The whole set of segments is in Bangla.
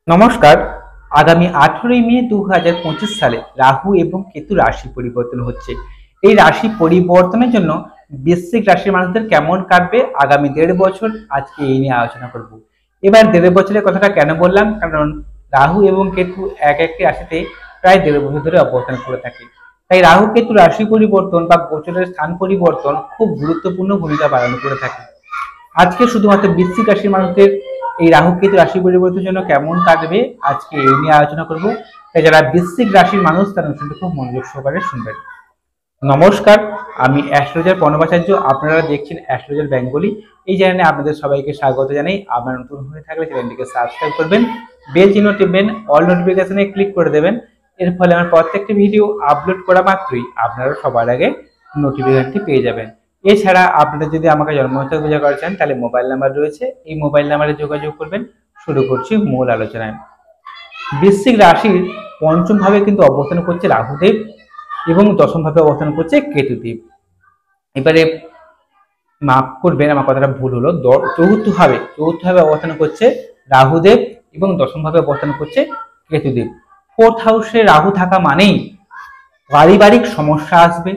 নমস্কার। আগামী 18ই মে 2025 সালে রাহু এবং কেতু রাশি পরিবর্তন হচ্ছে। এই রাশি পরিবর্তনের জন্য বৃশ্চিক রাশির মানুষদের কেমন কাটবে আগামী 1.5 বছর, আজকে এই নিয়ে আলোচনা করব। এবার 1.5 বছরের কথাটা কেন বললাম, কারণ রাহু এবং কেতু এক একটি রাশিতে প্রায় 1.5 বছর ধরে অবস্থান করে থাকে। তাই রাহু কেতু রাশি পরিবর্তন বা গোচরের স্থান পরিবর্তন খুব গুরুত্বপূর্ণ ভূমিকা পালন করে থাকে। আজকে শুধুমাত্র বৃশ্চিক রাশির মানুষদের এই রাহু কেতু রাশি পরিবর্তনের জন্য কেমন কাটবে আজকে এই নিয়ে আলোচনা করব। তাই যারা বৃশ্চিক রাশির মানুষ তারা অনুষ্ঠানটি খুব মনোযোগ সহকারে শুনবেন। নমস্কার, আমি অ্যাস্ট্রোলজার প্রণবাচার্য। আপনারা দেখছেন অ্যাস্ট্রোলজার বেঙ্গলি। এই চ্যানেলে আপনাদের সবাইকে স্বাগত জানাই। আপনারা নতুন হয়ে থাকলে চ্যানেলটিকে সাবস্ক্রাইব করবেন, বেল চিহ্ন টিপবেন, অল নোটিফিকেশনে ক্লিক করে দেবেন। এর ফলে আমার প্রত্যেকটি ভিডিও আপলোড করা মাত্রই আপনারা সবার আগে নোটিফিকেশনটি পেয়ে যাবেন। এছাড়া আপনারা যদি আমাকে জন্মহত্যা পূজা করেছেন তাহলে মোবাইল নাম্বার রয়েছে, এই মোবাইল নাম্বারে যোগাযোগ করবেন। শুরু করছি মূল আলোচনায়। বৃশ্চিক রাশির পঞ্চম ভাবে কিন্তু অবস্থান করছে রাহুদেব এবং দশম ভাবে অবস্থান করছে কেতুদেব। এবারে মাফ করবেন, আমার কথাটা ভুল হলো, চতুর্থ ভাবে অবস্থান করছে রাহুদেব এবং দশম ভাবে অবস্থান করছে কেতুদেব। 4th হাউসে রাহু থাকা মানেই পারিবারিক সমস্যা আসবে,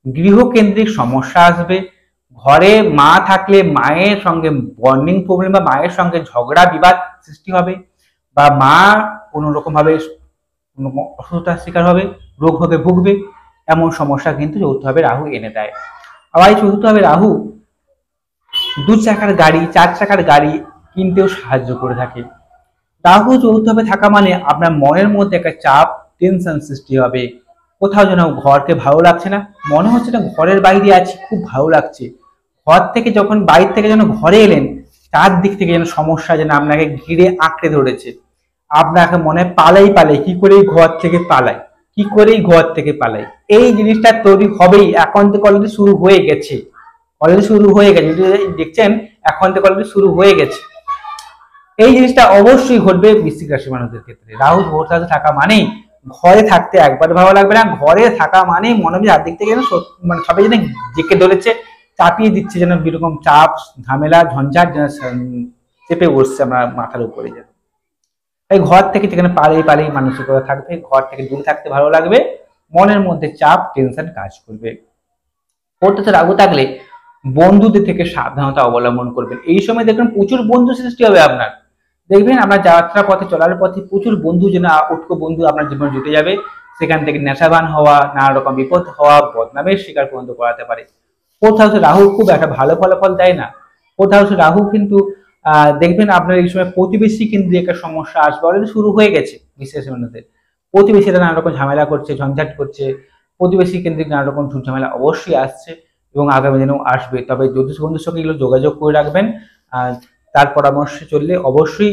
গৃহকেন্দ্রিক সমস্যা আসবে, ঘরে মা থাকলে মায়ের সঙ্গে বন্ডিং প্রবলেম বা মায়ের সঙ্গে ঝগড়া বিবাদ সৃষ্টি হবে, বা মা কোনো রকম ভাবে অসুস্থতার শিকার হবে, রোগ হবে, ভুগবে। এমন সমস্যা কিন্তু চতুর্থভাবে রাহু এনে দেয়। আবার চতুর্থভাবে রাহু 2 চাকার গাড়ি, 4 চাকার গাড়ি কিনতেও সাহায্য করে থাকে। রাহু চতুর্থভাবে থাকা মানে আপনার মনের মধ্যে একটা চাপ, টেনশন সৃষ্টি হবে। কোথাও যেন ঘরকে ভালো লাগছে না, মনে হচ্ছে না ঘরের বাইরে আছি, খুব ভালো লাগছে। ঘর থেকে যখন বাইরে থেকে যেন ঘরে এলেন, চারদিক থেকে যেন সমস্যা যেন আপনাকে ঘিরে আঁকড়ে ধরেছে। আপনাকে মনে পালাই কি করেই ঘর থেকে পালাই, এই জিনিসটা তৈরি হবেই। এখন থেকে অলরেডি শুরু হয়ে গেছে, দেখছেন এখন থেকে অলরেডি শুরু হয়ে গেছে। এই জিনিসটা অবশ্যই ঘটবে বৃশ্চিক রাশির মানুষদের ক্ষেত্রে। রাহু ভোরসাতে থাকা মানেই ঘরে থাকতে একবার ভালো লাগবে না, ঘরে থাকা মানেই মনে হবে চারদিক থেকে যেন মানে সবাই যেন জেঁকে ধরেছে, চাপিয়ে দিচ্ছে, যেন বিরকম চাপ, ঝামেলা, ঝঞ্ঝাট যেন চেপে বসছে আমার মাথার উপরে যেন। তাই ঘর থেকে যেখানে পালিয়ে মানসিকতা থাকবে, ঘর থেকে দূরে থাকতে ভালো লাগবে, মনের মধ্যে চাপ, টেনশন কাজ করবে। পড়তে রাহু থাকলে বন্ধুদের থেকে সাবধানতা অবলম্বন করবেন। এই সময় দেখবেন প্রচুর বন্ধু সৃষ্টি হবে আপনার। দেখবেন আপনার যাত্রা পথে চলার পথে প্রচুর বন্ধু যেন উটকো বন্ধু আপনার জীবনে জুটে যাবে। সেখান থেকে নেশাবান হওয়া, নানা রকম বিপদ হওয়া, বদনামের শিকার পর্যন্ত করাতে পারে। 4th হাউসে রাহু খুব একটা ভালো ফলাফল দেয় না। 4th হাউসে রাহু কিন্তু দেখবেন আপনার এই সময় প্রতিবেশী কেন্দ্রিক একটা সমস্যা আসবে, অলরেডি শুরু হয়ে গেছে বিশেষ মানুষদের। প্রতিবেশীরা নানা রকম ঝামেলা করছে, ঝঞ্ঝাট করছে, প্রতিবেশী কেন্দ্রিক নানা রকম ঝামেলা অবশ্যই আসছে এবং আগামী দিনেও আসবে। তবে জ্যোতিষ বন্ধুর সঙ্গে এগুলো যোগাযোগ করে রাখবেন, তার পরামর্শে চললে অবশ্যই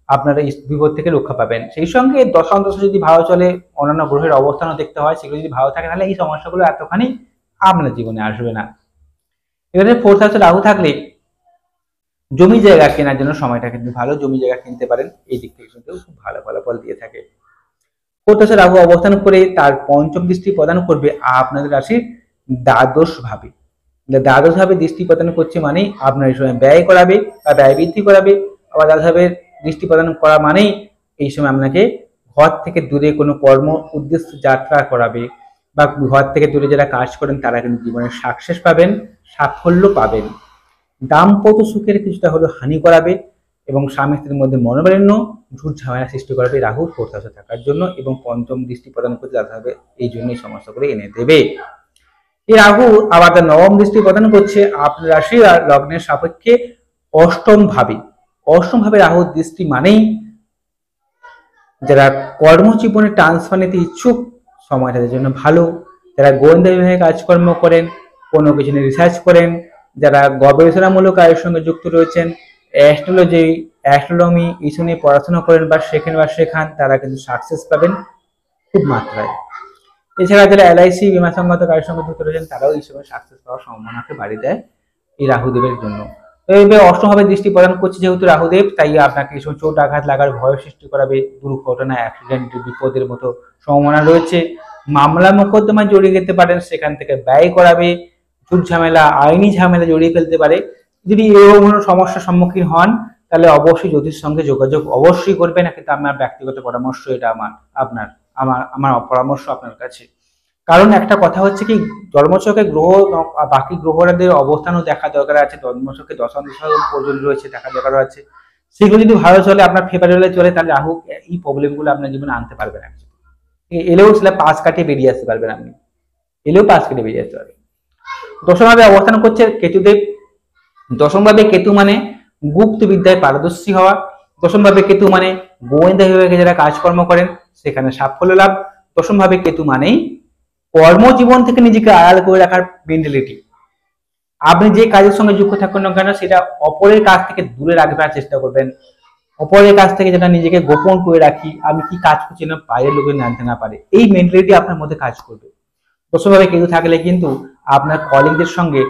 আপনারা এই বিপদ থেকে রক্ষা পাবেন। সেই সঙ্গে দশান্তশ যদি ভালো চলে, অন্যান্য গ্রহের অবস্থানও দেখতে হয়, সেগুলো যদি ভালো থাকে তাহলে এই সমস্যাগুলো এতখানি আপনার জীবনে আসবে না। এবারে 4th হাউসে রাহু থাকলে জমি জায়গা কেনার জন্য সময়টা কিন্তু ভালো, জমি জায়গা কিনতে পারেন, এই দিক থেকে কিন্তু খুব ভালো ফলাফল দিয়ে থাকে। 4th হাউসে রাহু অবস্থান করে তার পঞ্চম দৃষ্টি প্রদান করবে আপনাদের রাশির দ্বাদশ ভাবে। দ্বাদশ ভাবে দৃষ্টি প্রদান করছে মানে আপনার এই সময় ব্যয় করাবে বা ব্যয় বৃদ্ধি করাবে। আবার দ্বাদশ ভাবে দৃষ্টি প্রদান করা মানেই এই সময় আপনাকে ঘর থেকে দূরে কোনো কর্ম উদ্দেশ্য যাত্রা করাবে, বা ঘর থেকে দূরে যারা কাজ করেন তারা কিন্তু জীবনে সাকসেস পাবেন, সাফল্য পাবেন। দাম্পত্য সুখের কিছুটা হলো হানি করাবে এবং স্বামী স্ত্রীর মধ্যে মনোমালিন্য, ঝুট ঝামেলা সৃষ্টি করাবে রাহু 4th হাউসে থাকার জন্য, এবং পঞ্চম দৃষ্টি প্রদান করতে যাতে হবে এই জন্য এই সমস্যাগুলো এনে দেবে। এই রাহু আবার তার নবম দৃষ্টি প্রদান করছে আপনার রাশি আর লগ্নের সাপেক্ষে অষ্টম ভাবে রাহুর দৃষ্টি মানেই যারা কর্মজীবনে ট্রান্সফার নিতে ইচ্ছুক সময় তাদের জন্য ভালো। যারা গোয়েন্দা বিভাগে কাজকর্ম করেন, কোনো কিছু নিয়ে রিসার্চ করেন, যারা গবেষণামূলক কাজের সঙ্গে যুক্ত রয়েছেন, অ্যাস্ট্রোনমি ইস্যু নিয়ে পড়াশোনা করেন বা শেখান, তারা কিন্তু সাকসেস পাবেন খুব মাত্রায়। এছাড়া যারা এলআইসি বীমা সংক্রান্ত কাজের সঙ্গে যুক্ত রয়েছেন তারাও এই সময় সাকসেস পাওয়ার সম্ভাবনাকে বাড়িয়ে দেয় এই রাহুদেবের জন্য। তো এইভাবে অষ্টমভাবে দৃষ্টি প্রদান করছে যেহেতু রাহুদেব, তাই আপনাকে এই সময় চোট আঘাত লাগার ভয় সৃষ্টি করাবে, দুর্ঘটনা, অ্যাক্সিডেন্ট, বিপদের মতো সম্ভাবনা রয়েছে। মামলা মোকদ্দমায় জড়িয়ে যেতে পারেন, সেখান থেকে ব্যয় করাবে, ঝুট ঝামেলা, আইনি ঝামেলা জড়িয়ে ফেলতে পারে। যদি এরকম কোনো সমস্যার সম্মুখীন হন তাহলে অবশ্যই জ্যোতিষ সঙ্গে যোগাযোগ অবশ্যই করবেন। কিন্তু আমার ব্যক্তিগত পরামর্শ এটা, আপনার আমার পরামর্শ আপনার কাছে। কারণ একটা কথা হচ্ছে কি, জন্মছকে গ্রহ বাকি গ্রহদের অবস্থানও দেখা দরকার আছে, জন্মছকে দশাংশ পর্যন্ত রয়েছে দেখা দরকার আছে। সেগুলো যদি ভালো চলে, আপনার ফেভারেবলে চলে, তাহলে রাহু এই প্রবলেমগুলো আপনার জীবনে আনতে পারবে না। এলেও সেটা পাশ কাটিয়ে বেরিয়ে আসতে পারবেন আপনি, এলেও পাশ কেটে বেরিয়ে আসতে পারবেন। দশমভাবে অবস্থান করছে কেতুদেব। দশমভাবে কেতু মানে গুপ্ত বিদ্যায় পারদর্শী হওয়া। দশমভাবে কেতু মানে গোয়েন্দা বিভাগে যারা কাজকর্ম করেন সেখানে সাফল্য লাভ। দশমভাবে কেতু মানেই কর্মজীবন থেকে নিজেকে আড়াল করে রাখার মেন্টালিটি। আপনি যে কাজের সঙ্গে যুক্ত থাকুন না কেন, সেটা অপরের কাছ থেকে দূরে রাখবার চেষ্টা করবেন। অপরের কাছ থেকে যেটা নিজেকে গোপন করে রাখি, আমি কি কাজ করছি না বাইরের লোকে জানতে না পারে, এই মেন্টালিটি আপনার মধ্যে কাজ করবে। দশমভাবে কেতু থাকলে কিন্তু আপনার কলিগদের সঙ্গে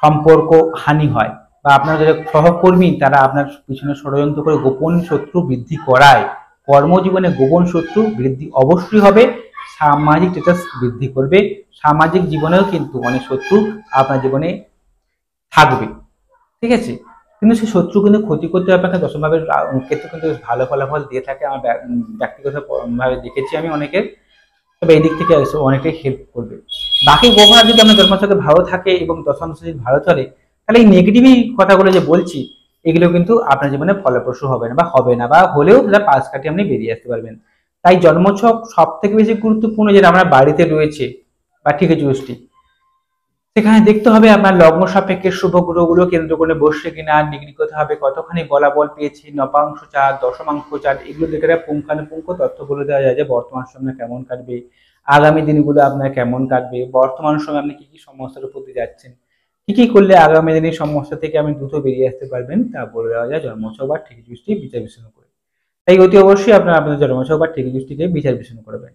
সম্পর্ক হানি হয়, বা আপনার যারা সহকর্মী তারা আপনার পিছনে ষড়যন্ত্র করে গোপন শত্রু বৃদ্ধি করায়। কর্মজীবনে গোপন শত্রু বৃদ্ধি অবশ্যই হবে, সামাজিক স্ট্যাটাস বৃদ্ধি করবে। সামাজিক জীবনেও কিন্তু অনেক শত্রু আপনার জীবনে থাকবে, ঠিক আছে। কিন্তু সেই শত্রু কিন্তু ক্ষতি করতে আপনাকে দশমভাবে কেতু কিন্তু ভালো ফলাফল দিয়ে থাকে। আমার ব্যক্তিগত ভাবে দেখেছি আমি অনেকের, তবে এই দিক থেকে অনেকটাই হেল্প করবে। বাকি গ্রহরা যদি আপনার জন্মছকে ভালো থাকে এবং দশাংশ যদি ভালো চলে, তাহলে এই নেগেটিভ কথাগুলো যে বলছি এগুলো কিন্তু আপনার জীবনে ফলপ্রসূ হবে না, বা হলেও সেটা পাশ কাটিয়ে আপনি বেরিয়ে আসতে পারবেন। তাই জন্মছক সব থেকে বেশি গুরুত্বপূর্ণ, যেটা আমরা বাড়িতে রয়েছে বা ঠিক আছে, সেখানে দেখতে হবে আপনার লগ্ন সাপেক্ষে শুভ গ্রহগুলো কেন্দ্র করে বসছে কিনা, ডিগ্রি করতে হবে কতখানি বলাবল পেয়েছে, নবাংশ চার, দশমাংশ চার, এগুলো দেখে পুঙ্খানুপুঙ্খ তথ্য বলে দেওয়া যায় যে বর্তমান সময় কেমন কাটবে, আগামী দিনগুলো আপনার কেমন কাটবে, বর্তমান সময় আপনি কি কি সমস্যার উপর দিয়ে যাচ্ছেন, কি কি করলে আগামী দিনের সমস্যা থেকে আপনি দ্রুত বেরিয়ে আসতে পারবেন, তা বলে দেওয়া যায় জন্মছক বা ঠিক দৃষ্টি বিচার বিশ্লেষণ করে। তাই অতি অবশ্যই আপনারা আপনাদের জন্মছক বা ঠিক দৃষ্টিকে বিচার বিশ্লেষণ করবেন।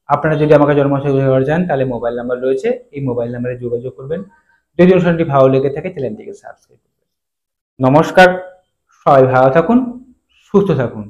আপনারা যদি আমাকে জন্মছক দেওয়ার চান, তাহলে মোবাইল নাম্বার রয়েছে, এই মোবাইল নাম্বারে যোগাযোগ করবেন। যদি অনুষ্ঠানটি ভালো লেগে থাকে চ্যানেলটিকে সাবস্ক্রাইব করবেন। নমস্কার, সবাই ভালো থাকুন, সুস্থ থাকুন।